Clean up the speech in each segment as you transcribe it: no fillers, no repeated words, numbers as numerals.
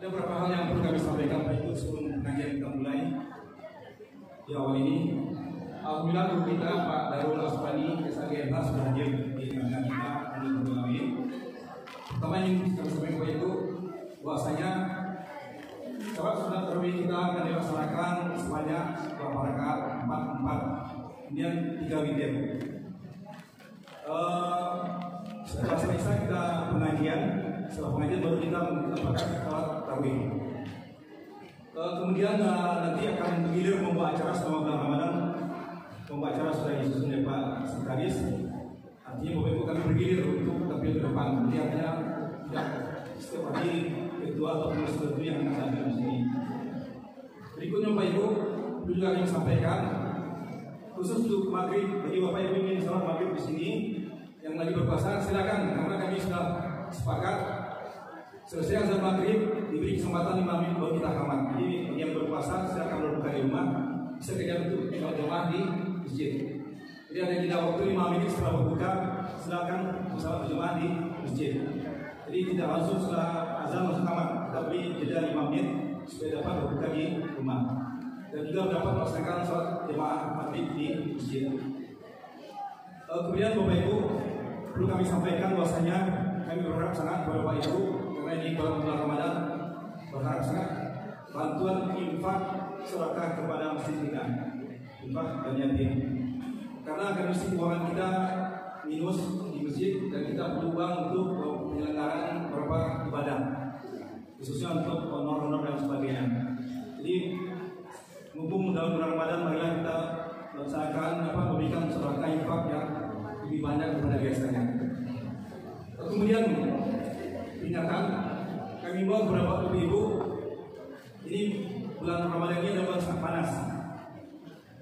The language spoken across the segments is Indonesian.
Ada beberapa hal yang perlu kami sampaikan Pak Ibu sebelum pengajian kita mulai. Di awal ini, alhamdulillah guru kita Pak Darul Asfani SAGMH sudah hadir di tengah kita di Bumi. Pertama yang kami sampaikan Pak Ibu, bahwasanya sholat sunat tarawih kita akan dilaksanakan sebanyak berapa rakaat? 4, kemudian 3 witir. Setelah selesai kita pengajian, setelah pengajian baru kita melakukan sholat tarawih. Kemudian nanti akan bergilir membawa acara selama bulan Ramadan. Membawa acara sudah disusun oleh Pak Sekretaris. Artinya Bapak Ibu kami bergilir untuk tampil ke depan. Jadi artinya tidak setiap hari ketua atau pengurus tertentu yang akan hadir di sini. Berikutnya Bapak Ibu juga kami sampaikan khusus untuk maghrib, bagi Bapak Ibu ingin sholat maghrib di sini yang lagi berpuasa silakan, karena kami sudah sepakat selesai azan maghrib diberi kesempatan 5 menit baru kita kamat. Jadi yang berpuasa silakan berbuka di rumah, bisa kejar untuk jemaah di masjid. Jadi ada jeda waktu 5 menit setelah berbuka, silakan sholat berjemaah di masjid. Jadi tidak langsung setelah azan langsung kamat, tapi jeda 5 menit supaya dapat berbuka di rumah dan juga dapat melaksanakan sholat jemaah maghrib di masjid. Kemudian Bapak Ibu perlu kami sampaikan bahwasanya kami berharap sangat kepada Bapak Ibu, karena ini bulan Ramadan, berharap sangat bantuan infak sedekah kepada masjid kita, infak dan yatim. Karena kondisi keuangan kita minus di masjid dan kita perlu uang untuk penyelenggaraan beberapa ibadah, khususnya untuk honor-honor dan sebagainya. Jadi mumpung dalam bulan Ramadan, marilah kita melaksanakan memberikan sedekah infak yang lebih banyak daripada biasanya. Kemudian ingatkan kami mau beberapa ibu, ini bulan Ramadan ini adalah sangat panas.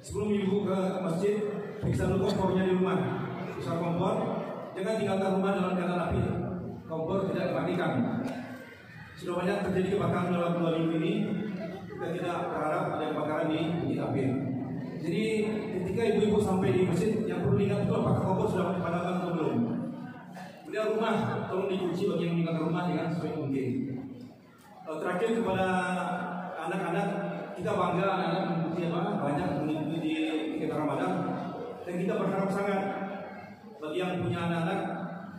Sebelum ibu ke masjid, periksa dulu kompornya di rumah. Periksa kompor, jangan tinggalkan rumah dalam keadaan api. Kompor tidak dimatikan. Sudah banyak terjadi kebakaran dalam 2 minggu ini. Kita tidak berharap ada kebakaran di api. Jadi ketika ibu-ibu sampai di masjid, yang perlu diingat itu apakah kompor sudah dipadamkan atau belum. Kemudian rumah, tolong dikunci bagi yang meninggalkan rumah dengan sebaik mungkin. Terakhir kepada anak-anak, kita bangga anak-anak mengikuti banyak mengikuti di kegiatan Ramadan, dan kita berharap sangat bagi yang punya anak-anak,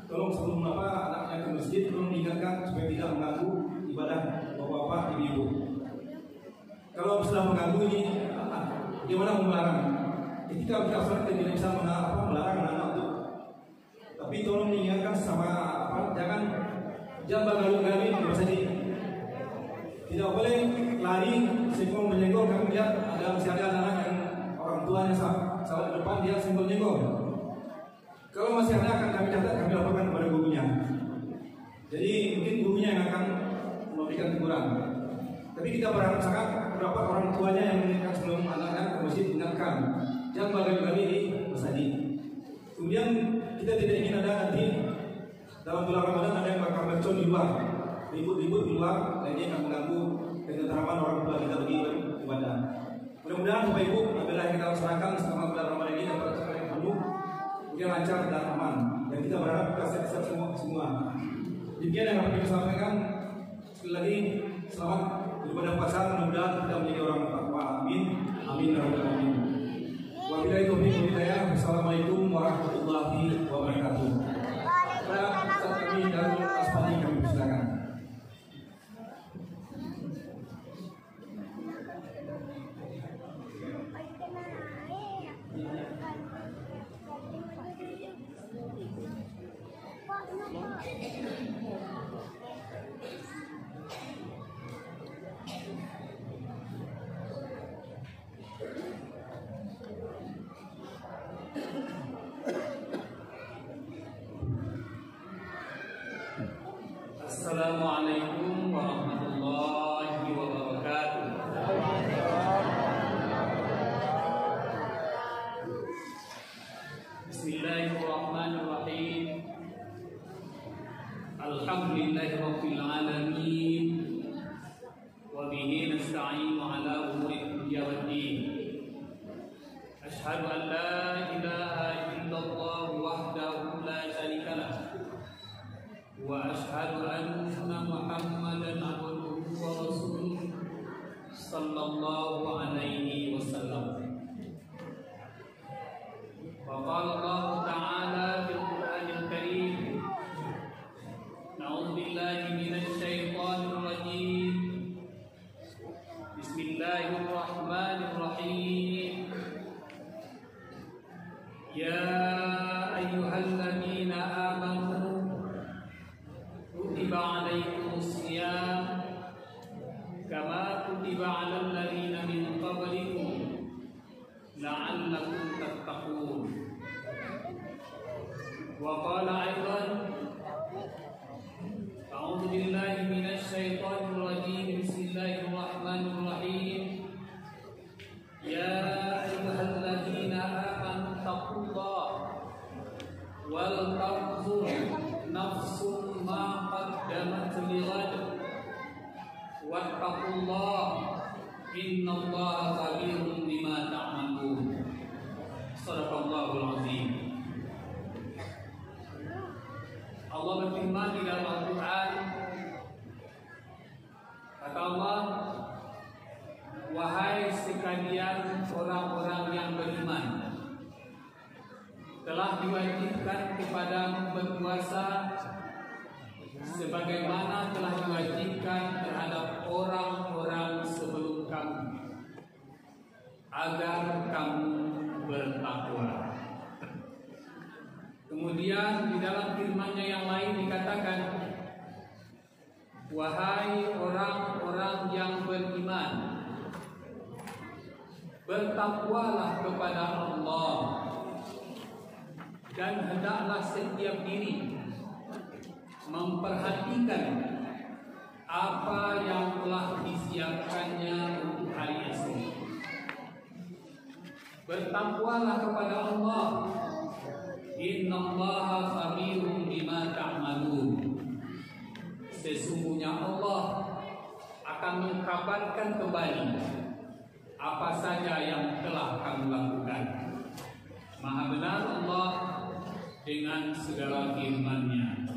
tolong sebelum anaknya ke masjid, tolong diingatkan supaya tidak mengganggu ibadah bapak-bapak, ibu-ibu. Kalau sudah mengganggu ini, bagaimana melarang? Ketika kita sholat kita tidak bisa melarang anak untuk, tapi tolong diingatkan sama jangan bergaul-gaul di masa ini. Tidak boleh lari senggol menyenggol. Kami lihat masih ada anak yang orang tuanya salah di depan dia senggol-nyenggol. Kalau masih ada akan kami catat, kami laporkan kepada gurunya. Jadi mungkin gurunya yang akan memberikan teguran. Tapi kita berharap sangat beberapa orang tuanya yang mengingatkan sebelum anak-anak ke masjid, ingatkan jangan bergaul-gaul di masjid. Kemudian kita tidak ingin ada nanti dalam bulan Ramadan ada yang bakal mercon di luar, ribut-ribut di luar, dan ini akan mengganggu ketentraman orang tua kita bagi ibadah. Mudah-mudahan Bapak Ibu, apabila kita laksanakan selama bulan Ramadan ini dapat tercapai penuh, kemudian lancar dan aman, dan kita berharap kita sehat semua. Demikian yang dapat kita sampaikan. Sekali lagi selamat beribadah puasa, mudah-mudahan kita menjadi orang takwa. Amin. Amin ya rabbal alamin. Wabillahi taufiq wal hidayah. Wassalamualaikum warahmatullahi wabarakatuh. Ustaz kami Darul Asfani kami persilakan. Assalamualaikum warahmatullahi wabarakatuh. Bismillahirrahmanirrahim. Alhamdulillahirabbil alamin. Wa bihi nasta'inu ala umuri dunya waddin. Asyhadu an la ilaha illallah wahdahu la syarika lah. Wa asyhadu anna Muhammadan sallallahu alaihi wasallam. Wa qala Allah Ta'ala fil Qur'anil Karim, A'udzu billahi minasy syaithanir rajim. Bismillahirrahmanirrahim. Ya ayyuhalladzina amanu kutiba 'alaikumus shiyam kama kutiba 'alal ladzina min qablikum la'allakum tattaqun. Wa qala aidan, A'udzu billahi minasy syaithanir rajim. Bismillahirrahmanirrahim. Ya ayyuhalladzina amanu taqullaha wal tanzur nafsum ma qaddamat lighad wattaqullaha innallaha khabirun bima ta'malun. Shadaqallahul azim. Allah berfirman di dalam Al-Quran, kata Allah, wahai sekalian orang-orang yang beriman, telah diwajibkan kepadamu berpuasa sebagaimana telah diwajibkan terhadap orang-orang sebelum kamu, agar kamu bertakwa. Kemudian di dalam firman-Nya yang lain dikatakan, wahai orang-orang yang beriman, bertakwalah kepada Allah dan hendaklah setiap diri memperhatikan apa yang telah disiapkannya untuk hari esok. Bertakwalah kepada Allah. Innallaha khabirun bima ta'malun. Sesungguhnya Allah akan mengkabarkan kembali apa saja yang telah kamu lakukan. Maha benar Allah dengan segala firman-Nya.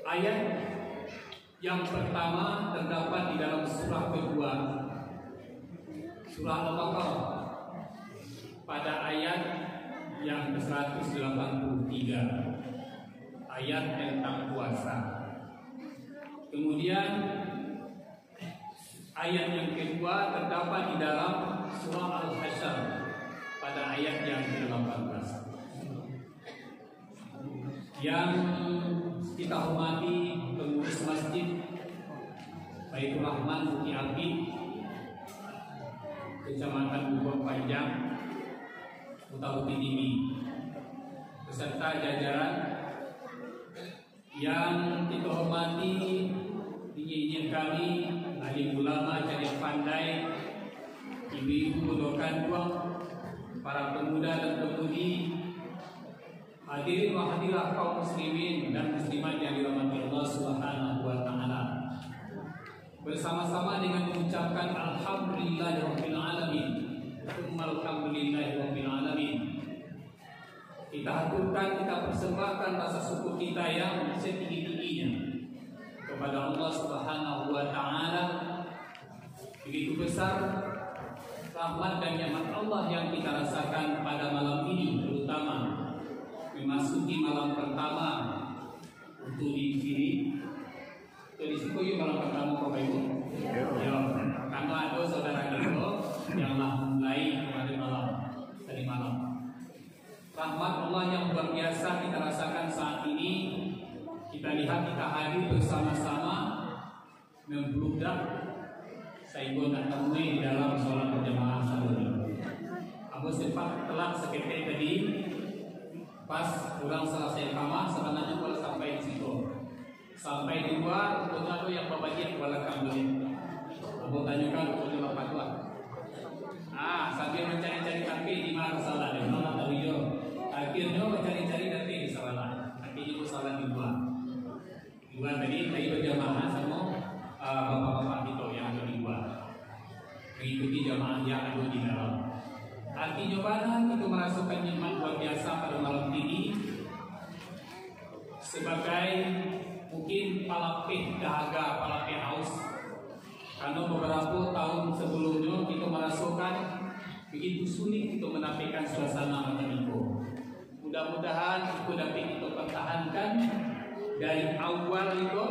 Ayat yang pertama terdapat di dalam surah kedua, surah Al-Baqarah, pada ayat yang ke-183, ayat tentang puasa. Kemudian ayat yang kedua terdapat di dalam surah Al-Hasyr pada ayat yang ke-18. Yang kita hormati pengurus masjid Baitur Rahman Bukit Api, Kecamatan Bubuk Panjang, Kota Dini, beserta jajaran yang kita hormati, ingin kami, alim ulama jadi pandai, ibu-ibu dokan tuang, para pemuda dan pemudi, hadirin wa hadirat kaum muslimin dan muslimat yang dirahmati Allah Subhanahu wa Ta'ala. Bersama-sama dengan mengucapkan alhamdulillahirabbil alamin. Alhamdulillahirabbil alamin. Kita haturkan, kita persembahkan rasa syukur kita yang setinggi-tingginya kepada Allah Subhanahu wa Ta'ala. Begitu besar rahmat dan nikmat Allah yang kita rasakan pada malam ini, terutama memasuki malam pertama untuk di sini. Jadi syukur malam pertama Bapak Ibu. Ya, karena ada saudara kita yang mulai pada malam tadi malam. Rahmat Allah yang luar biasa kita rasakan saat ini. Kita lihat, kita hadir bersama-sama membludak sehingga nak temui di dalam sholat berjamaah sahur. Aku sempat telat seketika tadi, pas kurang selesai kamar, sebenarnya kalau sampai di situ, sampai di luar, untuk yang bagian kepala kambing. Aku tanyakan untuk bapak tua. Sambil mencari-cari tapi di mana salah, di mana tahu yo. Akhirnya mencari-cari tapi di salah. Akhirnya aku salah di luar. Di luar tadi berjamaah sama bapak-bapak itu yang di luar, mengikuti jamaah yang ada di dalam. Artinya mana itu merasakan nikmat luar biasa pada malam ini, sebagai mungkin palapih dahaga, palapih haus. Karena beberapa tahun begitu sulit untuk menampilkan suasana Ramadan. Mudah-mudahan itu dapat kita pertahankan dari awal itu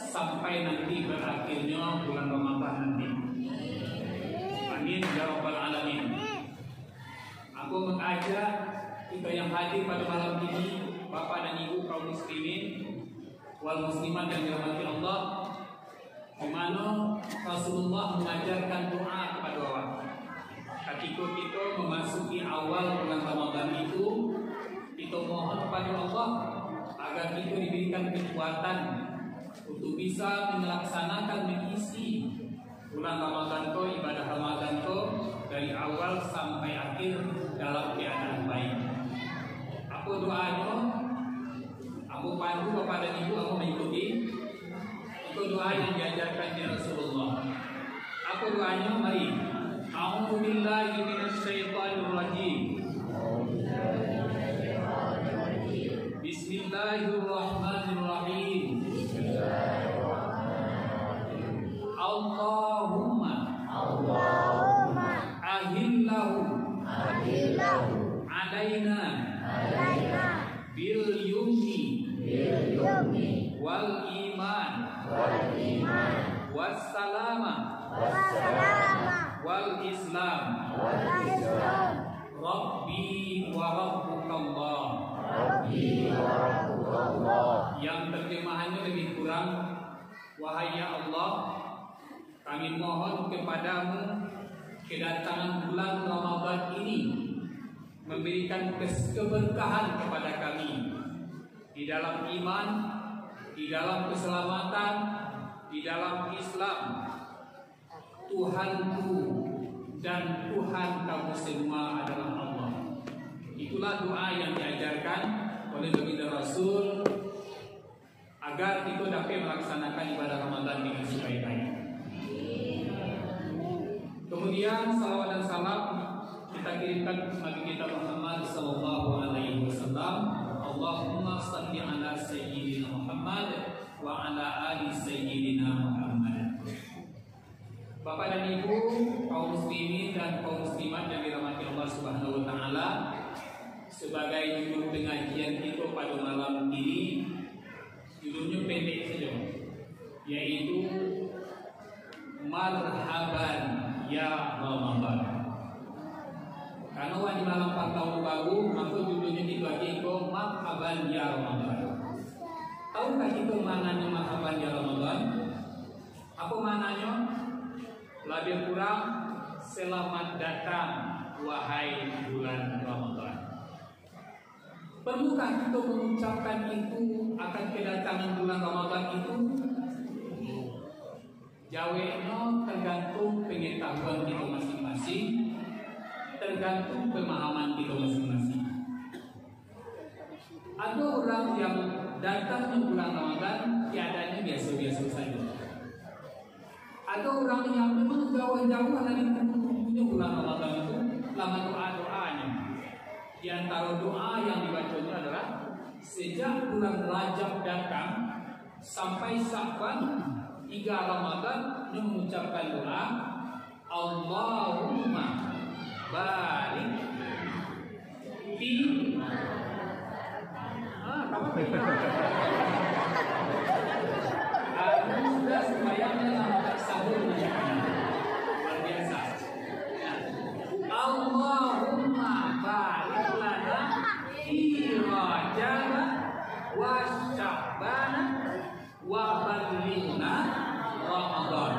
sampai nanti berakhirnya bulan Ramadan nanti. Amin ya rabbal alamin. Aku mengajak kita yang hadir pada malam ini, Bapak dan Ibu kaum muslimin wal muslimat yang dirahmati Allah, di mana Rasulullah mengajarkan doa kepada orang. Ketika kita memasuki awal bulan Ramadan itu, kita mohon kepada Allah agar kita diberikan kekuatan untuk bisa melaksanakan mengisi bulan Ramadan itu, ibadah Ramadan itu dari awal sampai akhir dalam keadaan baik. Apa doanya? Aku pandu kepada ibu, aku mengikuti. Itu doa yang diajarkan di Rasulullah. Apa doanya? Mari. A'udzu billahi minasyaitonir rajim. Bismillahirrahmanirrahim. Allahumma ahillahu alaina bil yumni wal iman wassalama wal islam Rabbi wa rabbukallah. Yang terjemahannya lebih kurang, wahai ya Allah, kami mohon kepadamu kedatangan bulan Ramadan ini memberikan keberkahan kepada kami di dalam iman, di dalam keselamatan, di dalam Islam. Tuhanku dan Tuhan kamu semua adalah Allah. Itulah doa yang diajarkan oleh baginda Rasul agar kita dapat melaksanakan ibadah Ramadan dengan sebaik-baik. Kemudian salawat dan salam kita kirimkan bagi kita Muhammad sallallahu alaihi wasallam. Allahumma shalli ala sayyidina Muhammad wa ala ali sayyidina Muhammad. Bapak dan Ibu, kaum muslimin dan kaum muslimat yang dirahmati Allah Subhanahu wa taala, sebagai judul pengajian kita pada malam ini, judulnya pendek saja, yaitu Marhaban ya Ramadan. Karena di malam tahun baru, maka judulnya dibagi ke Marhaban ya Ramadan. Tahukah kita maknanya Marhaban ya Ramadan? Apa maknanya? Lebih kurang, selamat datang wahai bulan Ramadan. Perlukah kita mengucapkan itu akan kedatangan bulan Ramadan itu? Jawabnya tergantung pengetahuan kita masing-masing, tergantung pemahaman kita masing-masing. Ada orang yang datang di bulan Ramadan tiadanya biasa-biasa saja. Ada orang yang memang jauh-jauh dari punya bulan Ramadan itu lama doa-doanya. Di antara doa yang dibacanya adalah sejak bulan Rajab datang sampai Sya'ban hingga Ramadan mengucapkan doa Allahumma barik fi sudah sebayangnya lama sahur luar biasa. Allahumma barik lana fi Rajab wa Sya'ban wa ballighna Ramadan.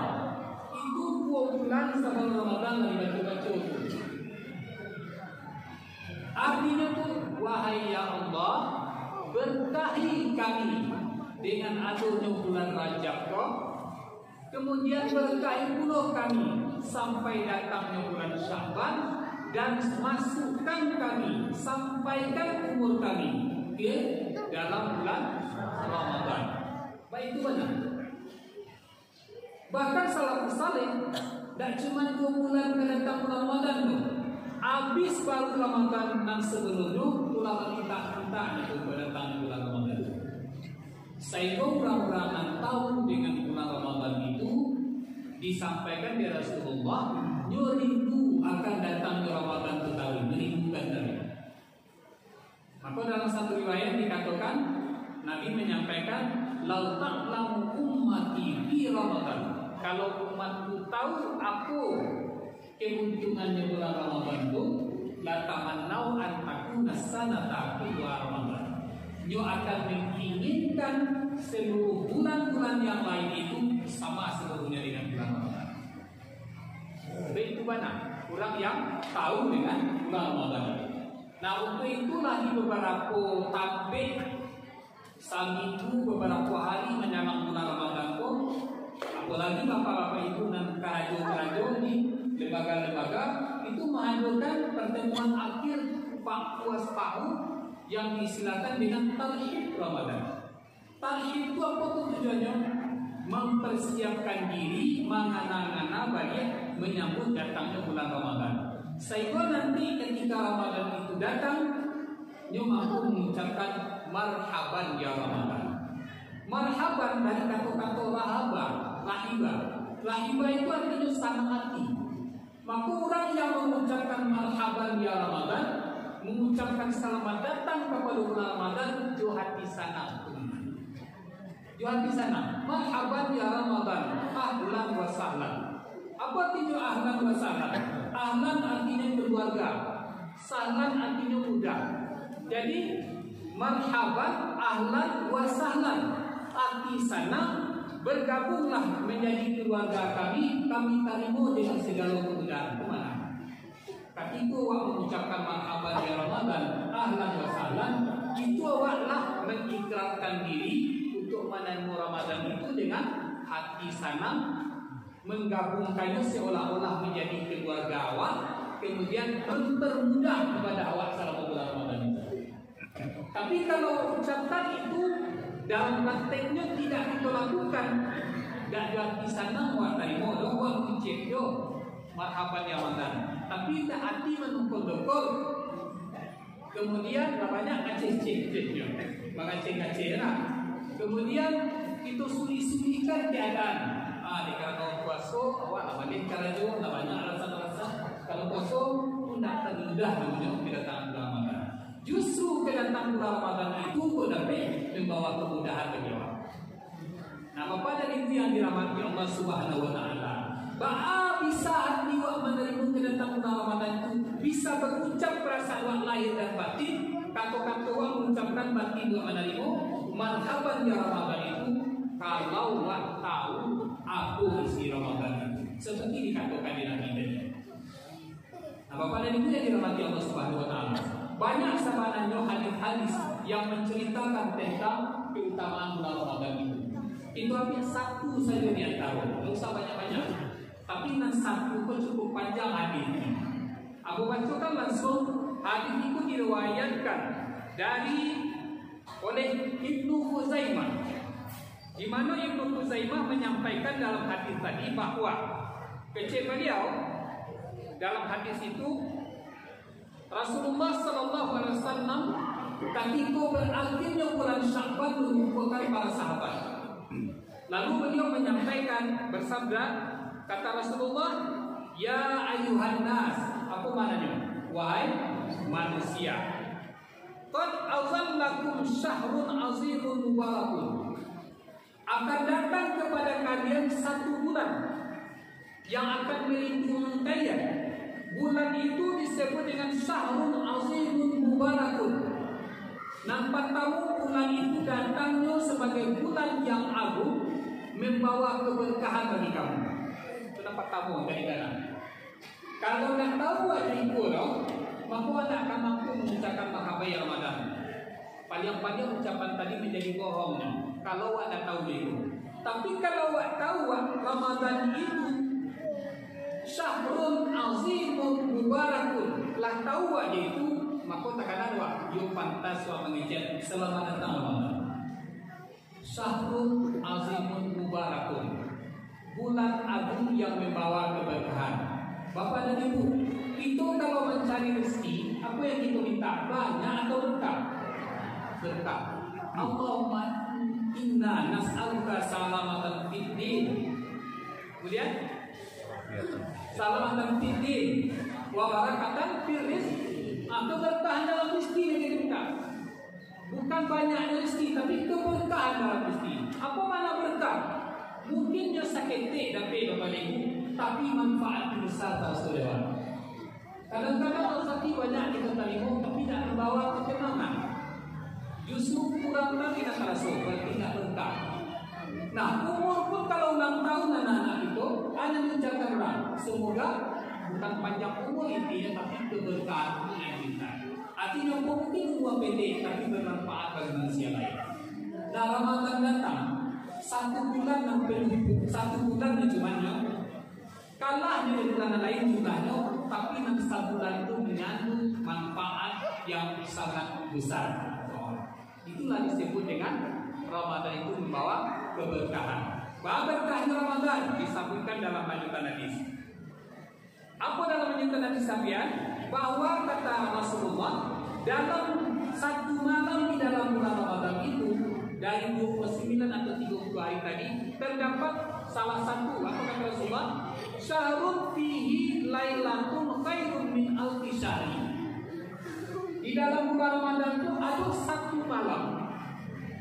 Itu 2 bulan sebelum Ramadan yang dibaca-baca itu. Artinya tuh, wahai ya Allah, berkahi kami dengan adanya bulan Rajab kok. Kemudian berkahi pula kami sampai datangnya bulan Sya'ban, dan masukkan kami, sampaikan umur kami ke dalam bulan Ramadan. Baik, itu benar. Bahkan salafus saleh tidak cuma 2 bulan datang bulan Ramadan tuh. Habis baru Ramadan dan sebelumnya ulama kita itu datang bulan Ramadan. Sehingga orang-orang tahu dengan bulan Ramadan itu disampaikan di Rasulullah, nyurindu akan datang ke Ramadan Betawi, merindukan tadi. Maka dalam satu riwayat dikatakan Nabi menyampaikan, "Lau ta'lamu ummati fi Ramadan." Kalau umatku tahu aku keuntungannya bulan Ramadan itu, la tamannau an takuna sanata kullu Ramadan. Nyo akan menginginkan seluruh bulan-bulan yang lain itu sama seluruhnya dengan bulan Ramadan. Itu mana? Orang yang tahu dengan bulan Ramadan. Nah, untuk itulah di beberapa tabik seminggu beberapa hari menjelang bulan Ramadan pun, apalagi bapak-bapak ibu dan kerajo-kerajo di lembaga-lembaga itu mengadakan pertemuan akhir Pak Puas Pahu yang disilakan dengan Tarhib Ramadan. Tarhib itu apa tujuannya? Mempersiapkan diri, mengana-ngana bagi menyambut datangnya bulan Ramadan. Sehingga nanti ketika Ramadan itu datang, nyo mampu mengucapkan marhaban ya Ramadan. Marhaban dari kata-kata rahibah. Rahibah itu artinya senang hati. Maka orang yang mengucapkan marhaban ya Ramadan, mengucapkan selamat datang kepada bulan Ramadan, itu hati senang. Itu hati senang. Marhaban ya Ramadan, ahlan wa sahlan. Apa artinya ahlan wa sahlan? Ahlan artinya keluarga, sahlan artinya muda. Jadi marhaban, ahlan wa sahlan, arti senang, bergabunglah menjadi keluarga kami terima dengan segala kemudahan. Kemana? Ketika awak mengucapkan marhaban ya Ramadan, ahlan wa sahlan, itu awaklah mengikrarkan diri untuk menerima Ramadan itu dengan hati senang, menggabungkannya seolah-olah menjadi keluarga awak, kemudian mempermudah kepada awak selama bulan Ramadan itu. Tapi kalau ucapan itu dalam prakteknya tidak kita lakukan, tidak di sana awak terima, awak ucap yo marhaban ya Ramadan, tapi tak hati menukul-nukul, kemudian banyak aceh-acehnya, mengaceh-aceh lah. Kemudian kita suli-sulikan keadaan. Dikarenakan puasa, awak balik karajo, banyak alasan-alasan. Kalau puasa pun tak termudah namanya kedatangan bulan Ramadan. Justru kedatangan bulan Ramadan itu pun dapat membawa kemudahan bagi awak. Nah, Bapak dan Ibu yang dirahmati Allah Subhanahu wa taala, bahwa bisa hati awak menerima kedatangan bulan Ramadan itu, bisa berucap perasaan awak lahir dan batin, kata-kata awak mengucapkan batin awak menerima marhaban ya Ramadan itu, kalau awak tahu aku isi Ramadan itu, seperti dikatakan di Nabi tadi. Nah, Bapak dan Ibu yang dirahmati Allah Subhanahu wa taala, banyak sebenarnya hadis-hadis yang menceritakan tentang keutamaan bulan Ramadan itu. Itu ambil satu saja di antara, tidak usah banyak-banyak. Tapi nan satu pun cukup panjang hadisnya. Aku bacakan langsung. Hadis itu diriwayatkan oleh Ibnu Khuzaimah, di mana Ibnu Khuzaimah menyampaikan dalam hadis tadi bahwa kecil beliau dalam hadis itu Rasulullah Sallallahu Alaihi Wasallam ketika berakhirnya bulan Sya'ban mengumpulkan para sahabat. Lalu beliau menyampaikan bersabda, kata Rasulullah, ya ayuhan nas, apa maknanya? Wahai manusia, qad azallakum syahrun azimun mubarakun. Akan datang kepada kalian satu bulan yang akan melindungi kalian. Bulan itu disebut dengan syahrun azimun mubarakun. Nampak tahu bulan itu datangnya sebagai bulan yang agung, membawa keberkahan bagi kamu. Itu nampak tahu dari dalam. Kalau tak tahu ada itu, maka anda akan mampu mengucapkan marhaban ya Ramadan. Paling-paling ucapan tadi menjadi bohongnya kalau anda tahu itu. Tapi kalau awak tahu Ramadan itu syahrun azimun mubarakun, lah tahu awak itu, maka takkan ada yang pantas awak mengejar selamat datang Ramadan. Syahrun azimun mubarakun, bulan agung yang membawa keberkahan. Bapak dan Ibu, itu kalau mencari rezeki, apa yang kita minta? Banyak atau berkah? Berkah. Allahumma nas'aluka salamatan fid din. Kemudian salamatan fiddin wa barakatan fil rizq. Keberkahan dalam rezeki yang kita. Bukan banyaknya rezeki, tapi keberkahan dalam rezeki. Apa mana berkah? Mungkin dia sakit tapi Bapak Ibu, tapi manfaat besar tak saudara. Kadang-kadang rezeki banyak kita terima, tapi tidak membawa ketenangan. Justru kurang lagi nak rasa, berarti tidak berkah. Nah, umur pun kalau ulang tahun anak-anak itu, hanya mengucapkan orang, semoga bukan panjang umur intinya, tapi keberkahan yang kita. Artinya mungkin umur pendek, tapi bermanfaat bagi manusia lain. Nah, Ramadan datang, 1 bulan yang penuh, 1 bulan cumanya, kalahnya dari bulan lain jumlahnya, tapi nanti 1 bulan itu mengandung manfaat yang sangat besar. Itulah disebut dengan Ramadan itu membawa keberkahan. Berkahnya Ramadan disambungkan dalam lanjutan hadis. Apa dalam lanjutan hadis sapian? Bahwa kata Rasulullah, dalam 1 malam di dalam bulan Ramadan itu, dari 29 atau 30 hari tadi, terdapat salah satu, apa kata Rasulullah? Syahrun fihi lailatun khairun min alfi syahri. Di dalam bulan Ramadan itu ada 1 malam.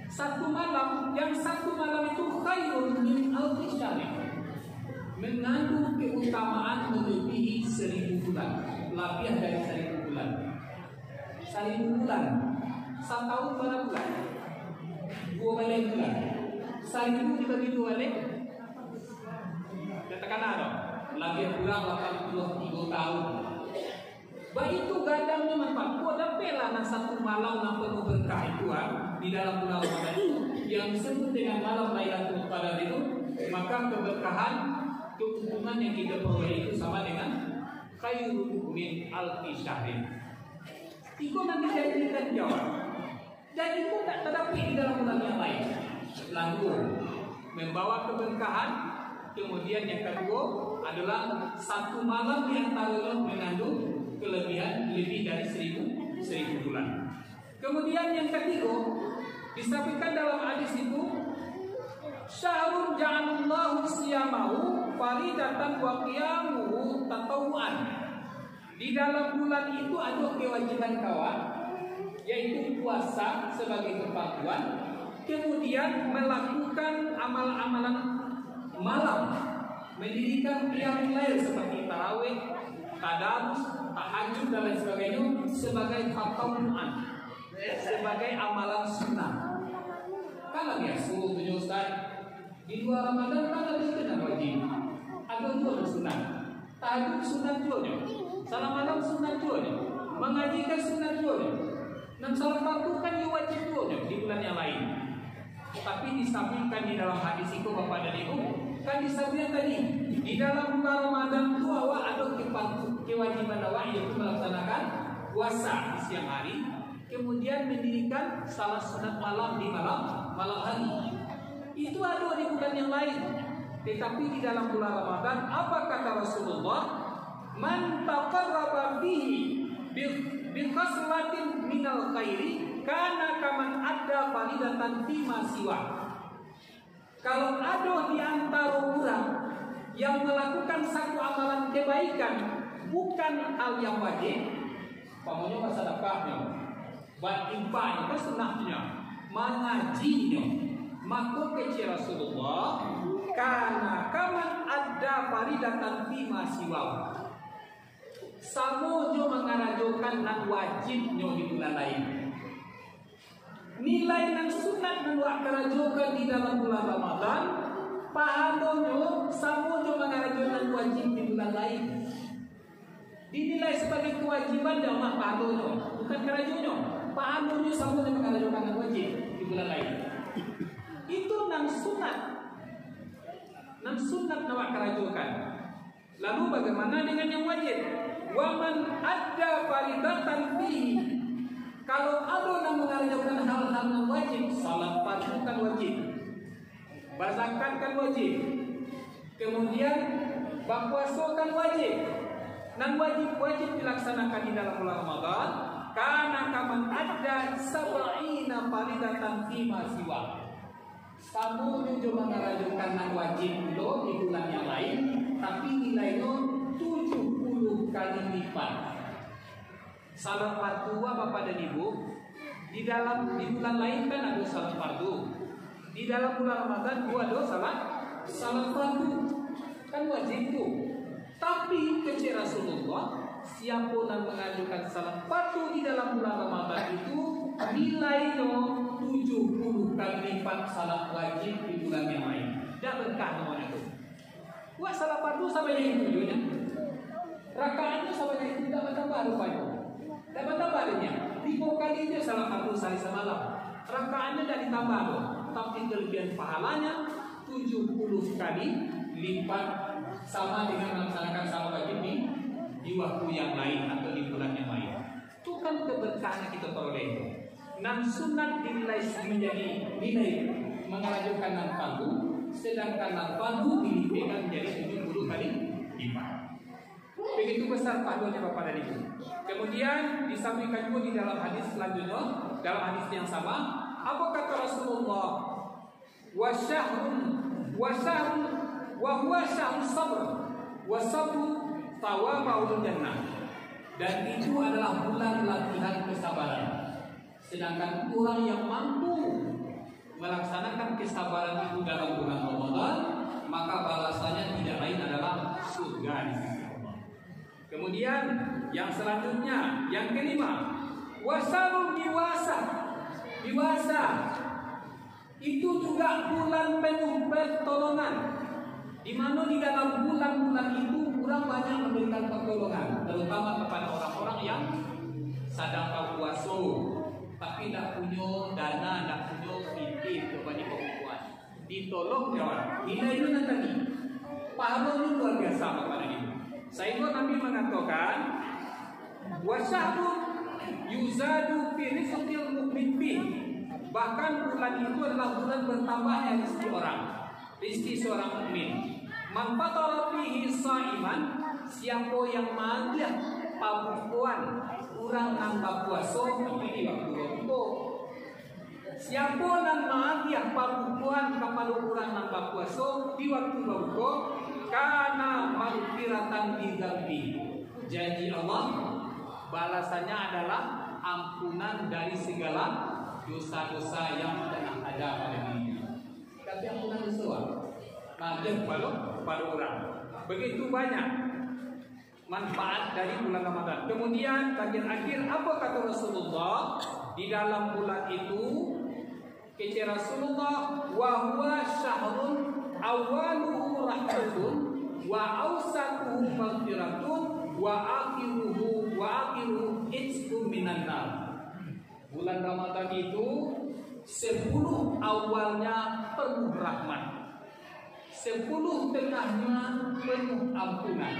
1 malam, yang 1 malam itu khairun min alfi syahri, mengandung keutamaan melebihi 1000 bulan, lebih dari 1000 bulan. 1000 bulan, 1 tahun berapa bulan? 2 bulan. 1000 dibagi 2 kali, katakan ada, lebih kurang 83 tahun. Baik itu gadangnya manfaat. Kau dapatlah nak 1 malam yang penuh berkah itu di dalam bulan Ramadan itu, yang disebut dengan malam Lailatul Qadar itu, maka keberkahan, keuntungan yang kita peroleh itu sama dengan khairun min alfi syahrin. Itu nanti dijadikan jawab. Dan itu tak terdapat di dalam bulan yang lain. Lalu membawa keberkahan. Kemudian yang kedua adalah 1 malam yang mengandung kelebihan lebih dari 1000 bulan. Kemudian yang ketiga disampaikan dalam hadis itu, syahrun ja'alallahu siyamahu faridatan wa qiyamuhu tatawuan. Di dalam bulan itu ada kewajiban kawan, yaitu puasa sebagai kepatuhan, kemudian melakukan amal-amalan malam, mendirikan qiyamul lail seperti tarawih, tadarus, tahajud dan lain sebagainya sebagai tatawuan, sebagai amalan sunnah. Kalau dia suruh Ustaz, di luar Ramadan kan ada sunnah wajib, ada 2 sunnah. Tahajud sunnah juga, salam malam sunnah juga, mengajikan sunnah juga, dan salat fardu kan wajib juga di bulan yang lain. Tapi disampaikan di dalam hadis itu Bapak dan Ibu, kan disampaikan tadi di dalam bulan Ramadan itu awak ada kewajiban awak yaitu melaksanakan puasa di siang hari, kemudian mendirikan salat sunat malam di malam hari. Itu ada di bulan yang lain. Tetapi di dalam bulan Ramadan, apa kata Rasulullah? Man taqarraba bihi bi khaslatin minal khairi kana kaman adda faridatan fima siwa. Kalau ada di antara orang yang melakukan satu amalan kebaikan bukan hal yang wajib, pamonya bahasa sedekahnya, berinfaknya, kesunahnya, mengajinya, maka kecil Rasulullah karena kaman ada faridatan fima siwa. Samojo mengarajokan nan wajibnya di bulan lain. Nilai nan sunat nan wakarajokan di dalam bulan Ramadan, pahalonyo samojo mengarajokan wajib di bulan lain. Dinilai sebagai kewajiban dan pahalonyo, bukan karajonyo. Pahalonyo samojo mengarajokan wajib di bulan lain. Itu nan sunat nan wakarajokan. Lalu bagaimana dengan yang wajib? Waman ada faridatan fihi. Kalau ada yang mengerjakan hal-hal yang wajib, salat fardu kan wajib, berzakat kan wajib, kemudian berpuasa kan wajib, dan wajib dilaksanakan di dalam bulan Ramadan. Karena kaman ada sab'ina faridatan fima siwa. Kamu juga mengerjakan yang wajib lo di bulan yang lain, tapi nilainya 70 Salat fardu Bapak dan Ibu, di bulan lain kan ada salat fardu. Di dalam bulan Ramadan ada salat fardu. Kan wajib tuh. Tapi kata Rasulullah, siapa yang mengajukan salat fardu di dalam bulan Ramadan itu nilainya 70 kali lipat salat wajib di bulan yang lain. Tidak berkah namanya itu. Wah, salat fardu sama yang tujuannya. Rakaatnya sama yang itu tidak bertambah rupanya. Tidak bertambah adanya. 5 kali dia salat fardu sehari semalam. Rakaatnya tidak ditambah loh. Tapi kelebihan pahalanya 70 kali lipat sama dengan melaksanakan salat wajib di waktu yang lain atau di bulan yang lain. Itu kan keberkahan kita peroleh. Nan sunat dinilai menjadi nilai mengajukan nan fardu, sedangkan nan fardu dilimpahkan menjadi 70 kali lipat. Begitu besar pahalanya Bapak dan Ibu. Kemudian disampaikan juga di dalam hadis selanjutnya, dalam hadis yang sama, apa kata Rasulullah? Wa huwa syahrun sabr wa sabru thawabaul jannah. Dan itu adalah bulan latihan kesabaran. Sedangkan orang yang mampu melaksanakan kesabaran itu dalam bulan Ramadan, maka balasannya tidak lain adalah surga di sisi Allah. Kemudian yang selanjutnya, yang kelima, wasarul diwasa itu juga bulan penuh pertolongan, di mana di dalam bulan-bulan itu orang banyak memberikan pertolongan, terutama kepada orang-orang yang sedang puasa tapi tidak punya dana, tidak punya titik kepada perempuan. Ditolong jawab. Nilai itu nanti pahalanya luar biasa kepada ini. Saya Nabi mengatakan, wasyahdu yuzadu fi rizqil mu'min fi. Bahkan bulan itu adalah bulan bertambahnya rezeki orang, rezeki seorang mukmin. Man fatara fihi shaiman, siapa yang mati pabukuan kurang nambah puasa tapi di waktu itu. Siapa yang mati pabukuan kepada kurang nambah puasa di waktu itu, karena maghfiratan bidzambi. Janji Allah balasannya adalah ampunan dari segala dosa-dosa yang pernah ada pada dirinya. Tapi ampunan dosa majib pada orang. Begitu banyak manfaat dari bulan Ramadan. Kemudian bagian akhir apa kata Rasulullah di dalam bulan itu? Kata Rasulullah, wa huwa syahrun awaluhu rahmatun wa awsatuhu maghfiratun wa akhiruhu itqum minan nar. Bulan Ramadan itu 10 awalnya penuh rahmat, 10 tengahnya penuh ampunan,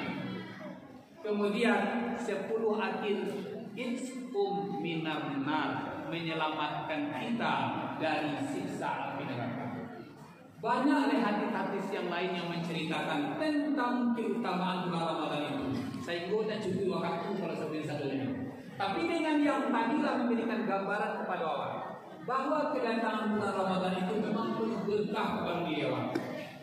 kemudian 10 akhir itqum minan nar, menyelamatkan kita dari siksa api neraka. Banyak hadis-hadis yang lain yang menceritakan tentang keutamaan bulan Ramadan itu. Saya tidak cukup waktu kalau seperti satu ini. Tapi dengan yang tadilah memberikan gambaran kepada orang bahwa kedatangan bulan Ramadan itu memang penuh berkah kepada diri orang.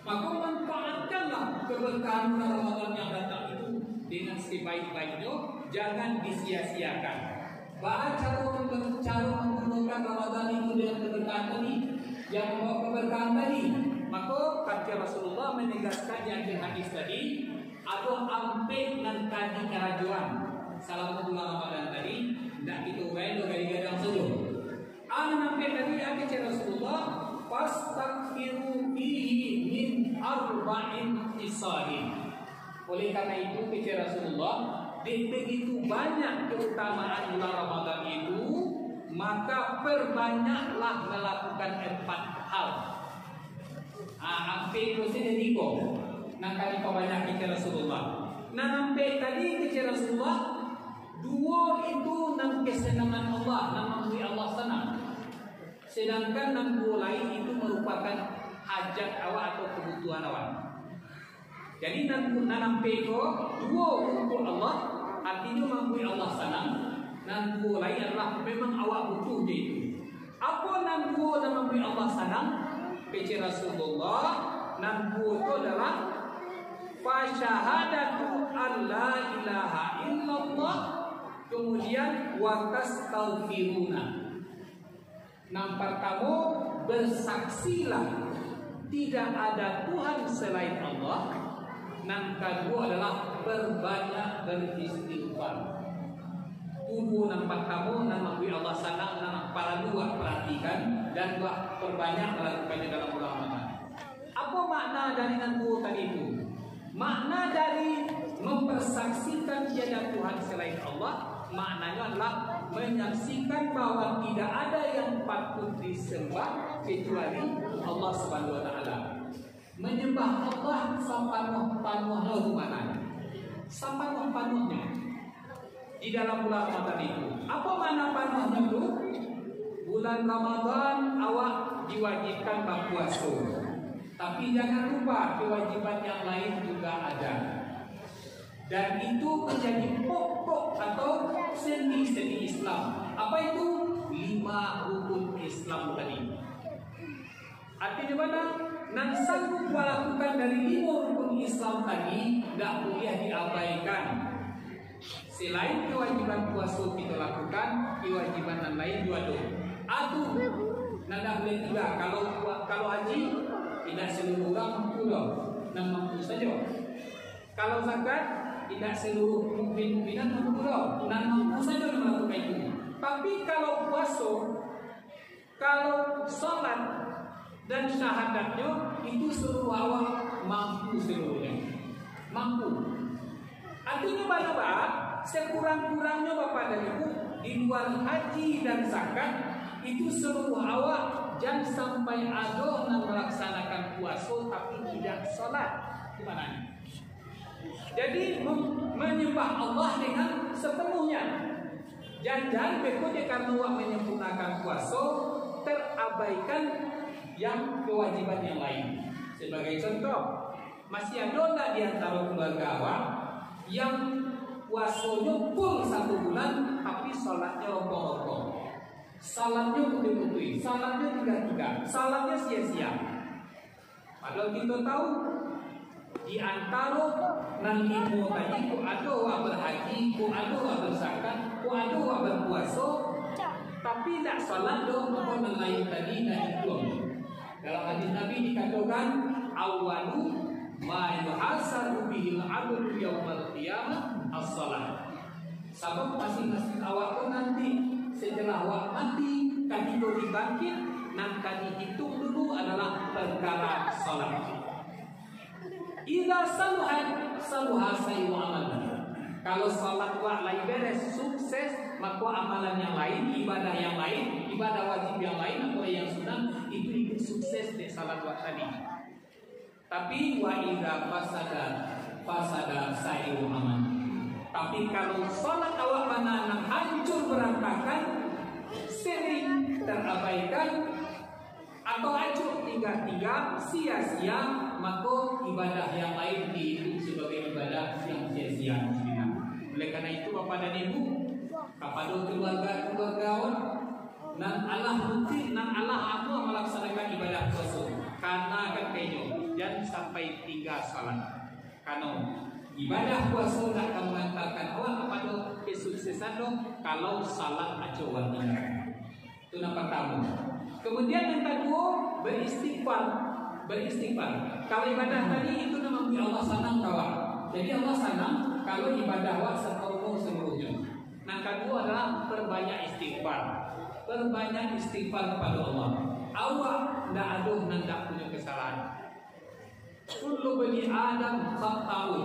Maka manfaatkanlah keberkahan bulan Ramadan yang datang itu dengan sebaik-baiknya, jangan disia-siakan. Bahkan cara menggunakan Ramadan itu dengan keberkahan tadi, yang membawa keberkahan tadi. Maka kata Rasulullah menegaskan yang di hadis tadi, ada ampe dan kadi kerajuan. Salam bulan Ramadan tadi, tidak kita main dari gadang saja. Ampe tadi yang kata Rasulullah, fastaghfiru fihi min arba'in hisahin. Oleh karena itu kata Rasulullah, begitu banyak keutamaan bulan Ramadan itu, maka perbanyaklah melakukan 4 hal. Ampe itu saja diko. Nah kali banyak kata Rasulullah. Nah ampe tadi kata Rasulullah, 2 itu nang kesenangan Allah, nang memberi Allah senang. Sedangkan nang 2 lain itu merupakan hajat awak atau kebutuhan awak. Jadi nanampe ko 2 untuk Allah, artinya memberi Allah senang. Nan 2 lain adalah memang awak butuh dia. Apa nan 2 yang memberi Allah senang? Kata Rasulullah, nan 2 itu adalah fa syahadatu an la ilaha illallah, Kemudian watastaghfiruna. Nampak kamu bersaksilah tidak ada Tuhan selain Allah. Yang kedua adalah berbanyak beristighfar. Tubuh nampak kamu nama Allah sanang nama para dua perhatikan dan buat perbanyak melakukannya dalam bulan Ramadan. Apa makna dari nanti tadi itu? Makna dari mempersaksikan tiada Tuhan selain Allah, maknanya adalah menyaksikan bahwa tidak ada yang patut disembah kecuali Allah Subhanahu wa taala. Menyembah Allah sepanuh-panuhnya mana? Sepanuh-panuhnya. Di dalam bulan Ramadan itu. Apa makna panuhnya itu? Bulan Ramadan awak diwajibkan berpuasa. Tapi jangan lupa kewajiban yang lain juga ada. Dan itu menjadi pokok atau sendi-sendi Islam. Apa itu? 5 rukun Islam tadi. Artinya mana? Nan sanggup melakukan dari 5 rukun Islam tadi tidak boleh diabaikan. Selain kewajiban puasa kita lakukan, kewajiban yang lain juga ada. Aduh, nada boleh juga. Kalau haji tidak seluruh orang mampu loh, dan mampu saja. Kalau zakat tidak seluruh mukmin-mukminat mampu loh, dan mampu saja melakukan itu. Tapi kalau puasa, kalau salat dan syahadatnya itu seluruh awam mampu seluruhnya, mampu. Artinya apa? Sekurang-kurangnya Bapak dan Ibu di luar haji dan zakat itu seluruh awak jangan sampai ada yang melaksanakan puasa tapi tidak sholat. Gimana? Jadi menyembah Allah dengan sepenuhnya. Jangan berikutnya karena awak menyempurnakan puasa terabaikan yang kewajiban yang lain. Sebagai contoh, masih ada di antara keluarga awak yang puasanya full 1 bulan tapi sholatnya rompong-rompong, salatnya putih-putih, salatnya tiga-tiga, salatnya sia-sia. Padahal kita tahu di antara nan limo tadi ku ada wa berhaji, ku ada wa berzakat, ku ada wa berpuasa, tapi tidak salat dong apa lain tadi tidak itu. Dalam hadis Nabi dikatakan awalu ma yuhasabu bihil abdu yaumal qiyamah as-salat. Sebab masing-masing awak pun nanti setelah awak mati ketika dibangkit nanti dihitung dulu adalah perkara salat. Idza saluha sayu amalan. Kalau salat wa lain beres sukses, maka amalan yang lain, ibadah yang lain, ibadah wajib yang lain atau yang sunat itu ikut sukses di salat wa tadi. Tapi wa idza fasada sayu amalan. Tapi kalau salat awak mana yang hancur berantakan, sering terabaikan atau hancur tiga-tiga sia-sia, maka ibadah yang lain dihitung sebagai ibadah yang sia-sia. Oleh karena itu Bapak dan Ibu, kepada keluarga awak, nan Allah rutin, nan Allah aku melaksanakan ibadah puasa. Karena kan kayaknya dan sampai 3 salat. Karena ibadah puasa nak akan mengantarkan awak kepada kesuksesan dong kalau salat aja wanita. Itu nampak kamu. Kemudian yang kedua beristighfar. Kalau ibadah tadi itu namanya Allah senang kawan. Jadi Allah senang kalau ibadah awak seluruhnya. Yang kedua adalah perbanyak istighfar. Perbanyak istighfar kepada Allah. Awak tidak ada dan tidak punya kesalahan. Kullu bani Adam khata'un.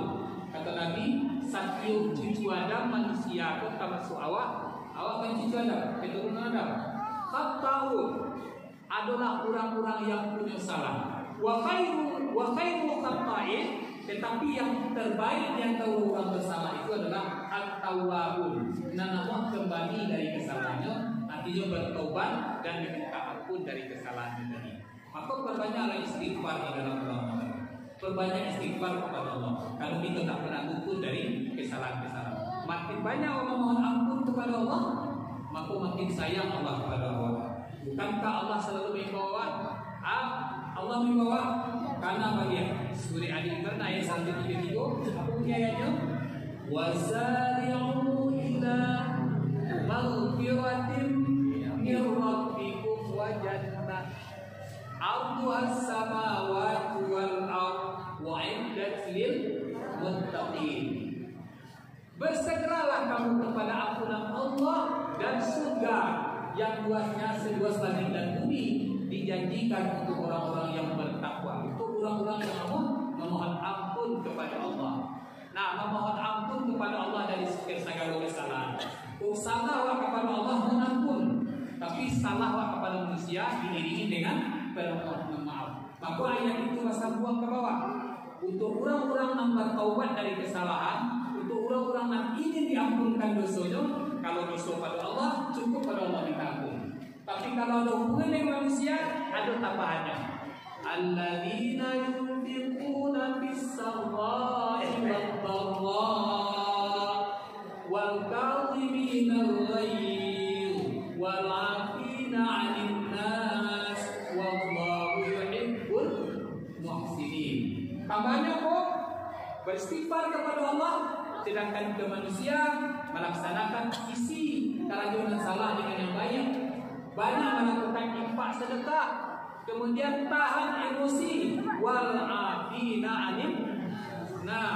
Kata Nabi, setiap cucu Adam manusia pun termasuk awak kan cucu Adam, keturunan Adam. Khata'un adalah orang-orang yang punya salah. Wa khairu khata'in, tetapi yang terbaik yang tahu orang bersalah itu adalah at-tawwabun. Nama kembali dari kesalahannya, artinya bertobat dan meminta ampun dari kesalahan tadi. Maka perbanyaklah istighfar di dalam Ramadan. Perbanyak istighfar kepada Allah. Kalau kita tak pernah luput dari kesalahan-kesalahan, makin banyak orang mohon ampun kepada Allah, maka makin sayang Allah kepada Allah. Bukankah Allah selalu membawa? Allah membawa karena bagian Surah Ali Imran ayat 133. Apa bunyi ayatnya? Wasari'u ila maghfiratin min rabbikum wa jannah 'arduhas samawati wal ardh wa 'iddat lil muttaqin. Bersegeralah kamu kepada ampunan Allah dan surga yang luasnya seluas langit dan bumi, dijanjikan untuk orang-orang yang bertakwa, untuk orang-orang yang memohon ampun kepada Allah. Nah, memohon ampun kepada Allah dari segala kesalahan. Salahlah kepada Allah mengampun, tapi salahlah kepada manusia diiringi dengan permohonan maaf. Maka ayat itu masa buang ke bawah. Untuk orang-orang yang bertaubat dari kesalahan, untuk orang-orang yang ingin diampunkan dosanya, kalau dosa pada Allah cukup pada Allah ditampung. Tapi kalau ada hubungan dengan manusia, ada tambahannya. Alladzina yunfiquna fis-sarra'i wad-dharra wal kadhimina al-ghayz wal 'afina 'anil nas wallahu yuhibbul muhsinin. Tambahannya kok beristighfar kepada Allah, sedangkan ke manusia melaksanakan isi kerajunan salah dengan yang baik. Banyak melakukan infak sedekah, kemudian tahan emosi, wal afina 'anil. Nah,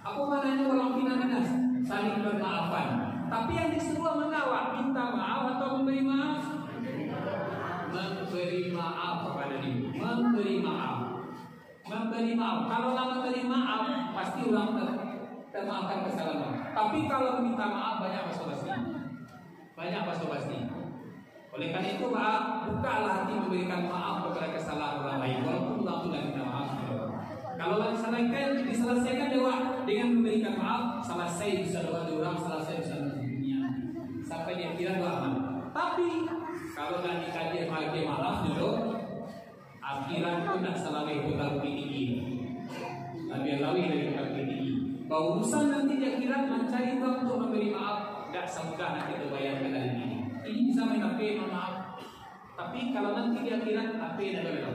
apa maknanya wal afina 'anil nas? Saling bermaafan. Tapi yang disuruh mengawal, minta maaf atau memberi maaf? Memberi maaf kepada diri. Memberi maaf. Memberi maaf. Kalau memberi maaf, pasti orang termaafkan kesalahan. Tapi kalau minta maaf, banyak basa-basi. Banyak basa-basi. Oleh karena itu, Pak, bukalah hati memberikan maaf kepada kesalahan orang lain, walaupun orang sudah minta maaf. Kalau diselesaikan dengan memberikan maaf, selesai bisa doa orang, selesai bisa dunia. Sampai dia kira doa aman. Tapi kalau dah dikaji pakai maaf dulu, akhirat itu tak selalu itu taruh tinggi. Lebih lawi dari taruh tinggi. Bahwa urusan nanti di akhirat mencari uang untuk memberi maaf, tak semudah nanti terbayarkan dari ini. Ini bisa main HP, maaf. Tapi kalau nanti di akhirat HP dan berlaku.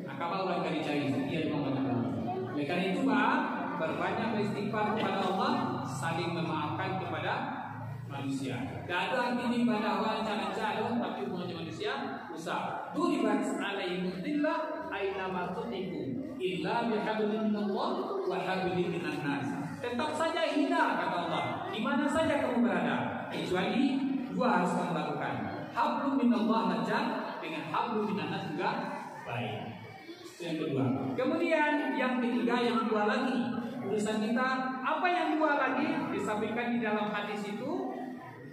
Nah, kalau orang kali cari, dia memang banyak. Oleh karena itu, Pak, berbanyak beristighfar kepada Allah, saling memaafkan kepada manusia. Tak ada artinya ibadah wancana-wancana, tapi hubungannya manusia usah. Duribat alaihim dhillah aina ma tuqifu illa bihablin minallah wa hablin minan nas. Tetap saja hina, kata Allah, di mana saja kamu berada, kecuali dua harus kamu lakukan. Hablum minallah najat, dengan hablum minan nas juga baik. Yang kedua. Kemudian yang ketiga, yang dua lagi urusan kita, apa yang dua lagi disampaikan di dalam hadis itu,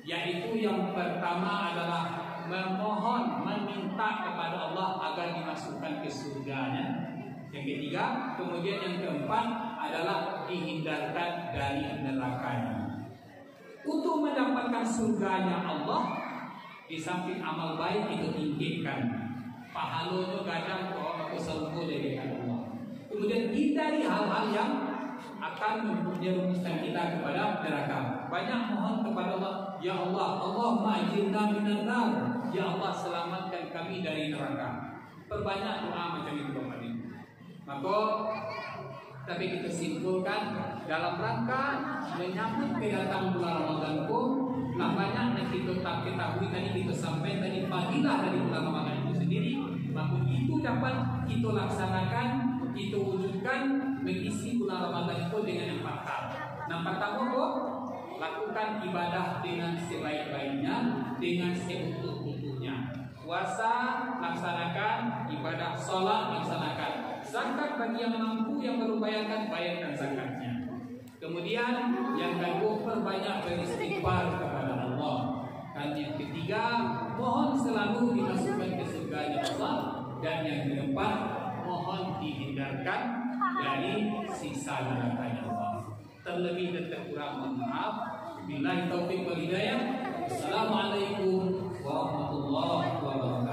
yaitu yang pertama adalah memohon, meminta kepada Allah agar dimasukkan ke surganya. Yang ketiga, kemudian yang keempat adalah dihindarkan dari nerakanya. Untuk mendapatkan surganya Allah, di samping amal baik itu tinggikan. Pahalanya kadang aku selalu dari Allah. Kemudian hindari hal-hal yang akan menjerumuskan kita kepada neraka. Banyak mohon kepada Allah, ya Allah, Allahumma ajirna minan nar. Ya Allah, selamatkan kami dari neraka. Perbanyak doa macam itu, Bapak Ibu. Maka tapi kita simpulkan dalam rangka menyambut kedatangan bulan Ramadan pun, nah banyak yang kita tak ketahui tadi, kita sampai tadi fadilah dari bulan Ramadan itu sendiri. Maka itu dapat kita laksanakan, kita wujudkan, mengisi bulan Ramadan itu dengan 4 hal. Nah, pertama kok lakukan ibadah dengan sebaik-baiknya, dengan seutuh-utuhnya. Puasa laksanakan, ibadah sholat laksanakan. Zakat bagi yang mampu, yang belum bayarkan, bayarkan zakatnya. Kemudian yang kedua, perbanyak beristighfar kepada Allah. Dan yang ketiga, mohon selalu dimasukkan ke surganya Allah. Dan yang keempat, mohon dihindarkan dari siksa nerakanya Allah. Terlebih dan terkurang mohon maaf. Billahi taufiq wal hidayah. Assalamualaikum warahmatullahi wabarakatuh.